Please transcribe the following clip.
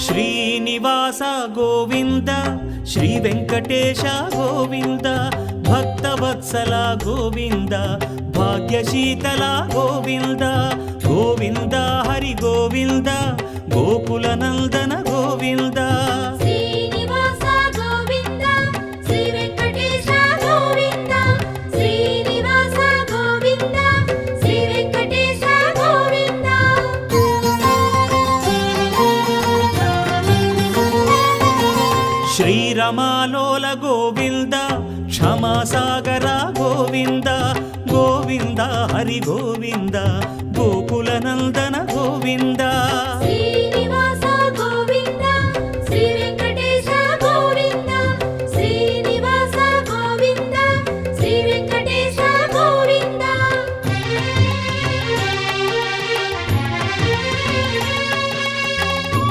Srinivasa Govinda Shri Venkatesha Govinda Bhaktavatsala Govinda భాగ్యశీతల Govinda Govinda Hari Govinda Gokula Nandana Govinda Srinivasa Govinda Shri Venkatesha Govinda Srinivasa Govinda Shri Venkatesha Govinda శ్రీరమాలోల Govinda క్షమాసాగర Govinda Govinda Hari Govinda Gokula Nandana Govinda